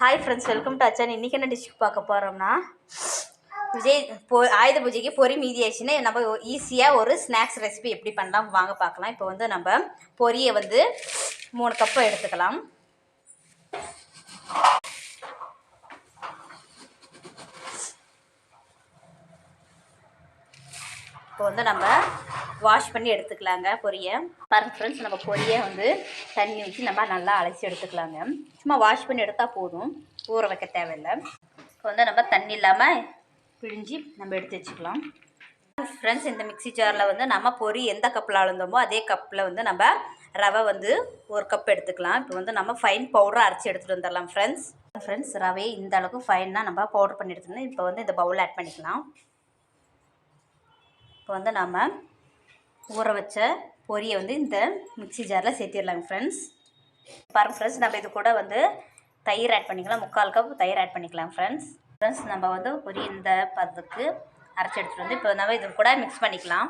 Hi friends, welcome to அச்சன். இன்றைக்கி என்ன டிஷ் பார்க்க போகிறோம்னா, ஆயுத பூஜைக்கு பொரி மீதி ஆயிடுச்சுன்னா நம்ம ஈஸியாக ஒரு ஸ்நாக்ஸ் ரெசிபி எப்படி பண்ணலாம் வாங்க பார்க்கலாம். இப்போ வந்து நம்ம பொரியை வந்து 3 கப்பு எடுத்துக்கலாம். இப்போ வந்து நம்ம வாஷ் பண்ணி எடுத்துக்கலாங்க பொரியை. பாருங்க ஃப்ரெண்ட்ஸ், நம்ம பொரியை வந்து தண்ணி ஊற்றி நம்ம நல்லா அலசி எடுத்துக்கலாங்க. சும்மா வாஷ் பண்ணி எடுத்தால் போதும், ஊற வைக்க தேவையில்லை. இப்போ வந்து நம்ம தண்ணி இல்லாமல் பிழிஞ்சி நம்ம எடுத்து வச்சுக்கலாம். ஃப்ரெண்ட்ஸ், இந்த மிக்ஸி ஜாரில் வந்து நம்ம பொரி எந்த கப்பில் அளந்தோமோ அதே கப்பில் வந்து நம்ம ரவை வந்து 1 கப் எடுத்துக்கலாம். இப்போ வந்து நம்ம ஃபைன் பவுடரை அரைச்சி எடுத்துகிட்டு வந்துடலாம். ஃப்ரெண்ட்ஸ் ரவையை இந்த அளவுக்கு ஃபைனாக நம்ம பவுடர் பண்ணி எடுத்துக்கணும். இப்போ வந்து இந்த பவுலில் ஆட் பண்ணிக்கலாம். இப்போ வந்து நம்ம ஊற வச்ச பொரியை வந்து இந்த மிக்ஸி ஜாரில் சேர்த்திடலாங்க. ஃப்ரெண்ட்ஸ் பாருங்கள் ஃப்ரெண்ட்ஸ், நம்ம இது கூட வந்து தயிர் ஆட் பண்ணிக்கலாம். 3/4 கப் தயிர் ஆட் பண்ணிக்கலாம். ஃப்ரெண்ட்ஸ் நம்ம வந்து பொரி இந்த பதத்துக்கு அரைச்சி எடுத்துகிட்டு வந்து இப்போ நம்ம இது கூட மிக்ஸ் பண்ணிக்கலாம்.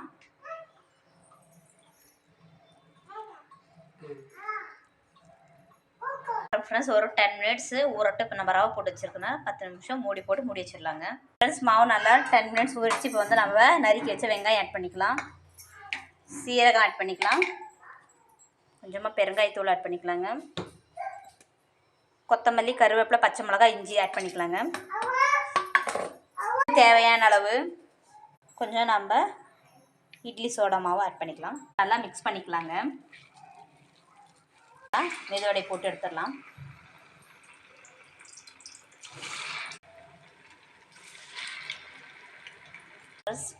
ஃப்ரெண்ட்ஸ் ஒரு 10 மினிட்ஸ் ஊறட்டும். இப்போ நம்ம ரவை போட்டு வச்சுருக்கோன்னா 10 நிமிஷம் மூடி போட்டு மூடி வச்சிடலாங்க. ஃப்ரெண்ட்ஸ் மாவு நல்லா 10 மினிட்ஸ் ஊறிச்சு. இப்போ வந்து நம்ம நறுக்கி வச்ச வெங்காயம் ஆட் பண்ணிக்கலாம், சீரகம் ஆட் பண்ணிக்கலாம், கொஞ்சமாக பெருங்காயத்தூள் ஆட் பண்ணிக்கலாங்க, கொத்தமல்லி, கருவேப்பிலை, பச்சை மிளகாய், இஞ்சி ஆட் பண்ணிக்கலாங்க. தேவையான அளவு கொஞ்சம் நம்ம இட்லி சோடா மாவு ஆட் பண்ணிக்கலாம். நல்லா மிக்ஸ் பண்ணிக்கலாங்க. மெதுவடை போட்டு எடுத்துடலாம்.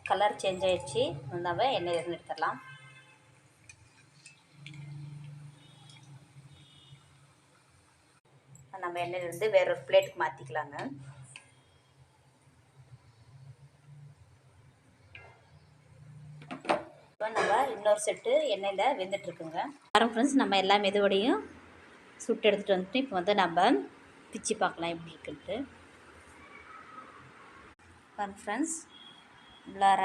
கலர் சேஞ்ச் ஆயிடுச்சு. நம்ம எண்ணெய் இருந்து எடுத்துடலாம். நம்ம எண்ணெயிலிருந்து வேற ஒரு பிளேட்டுக்கு மாற்றிக்கலாங்க. இப்போ நம்ம இன்னொரு செட்டு எண்ணெயில் வெந்துட்டுருக்குங்க. பாருங்க ஃப்ரெண்ட்ஸ், நம்ம எல்லா மெதுவடையும் சுட்டு எடுத்துகிட்டு வந்துட்டு இப்போ வந்து நம்ம பிச்சு பார்க்கலாம் எப்படி இருக்குன்ட்டு. பாருங்க ஃப்ரெண்ட்ஸ், உள்ளார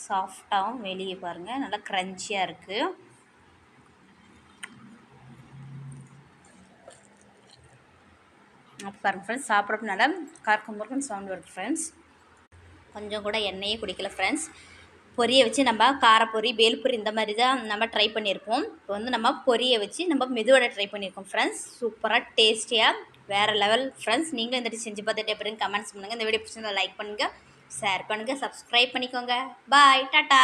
சாஃப்டாகவும் வெளியே பாருங்கள் நல்லா க்ரன்ச்சியாக இருக்குது. பாருங்கள் ஃப்ரெண்ட்ஸ், சாப்பிட்றப்ப நல்லா கார்க்கும் முறுக்குன்னு சவுண்ட் வருது. ஃப்ரெண்ட்ஸ் கொஞ்சம் கூட எண்ணெயே குடிக்கல. ஃப்ரெண்ட்ஸ் பொரியை வச்சு நம்ம காரப்பொரி, பேல்பொரி இந்த மாதிரி தான் நம்ம ட்ரை பண்ணியிருப்போம். இப்போ வந்து நம்ம பொரியை வச்சு நம்ம மெதுவடை ட்ரை பண்ணியிருக்கோம். ஃப்ரெண்ட்ஸ் சூப்பராக டேஸ்டியாக வேறு லெவல். ஃப்ரெண்ட்ஸ் நீங்களும் இந்த டிஷ் செஞ்சு பார்த்துட்டு எப்படின்னு கமெண்ட்ஸ் பண்ணுங்கள். இந்த வீடியோ பிடிச்சிருந்தா லைக் பண்ணுங்கள், ஷேர் பண்ணுங்கள், சப்ஸ்கிரைப் பண்ணிக்கோங்க. பாய், டாட்டா.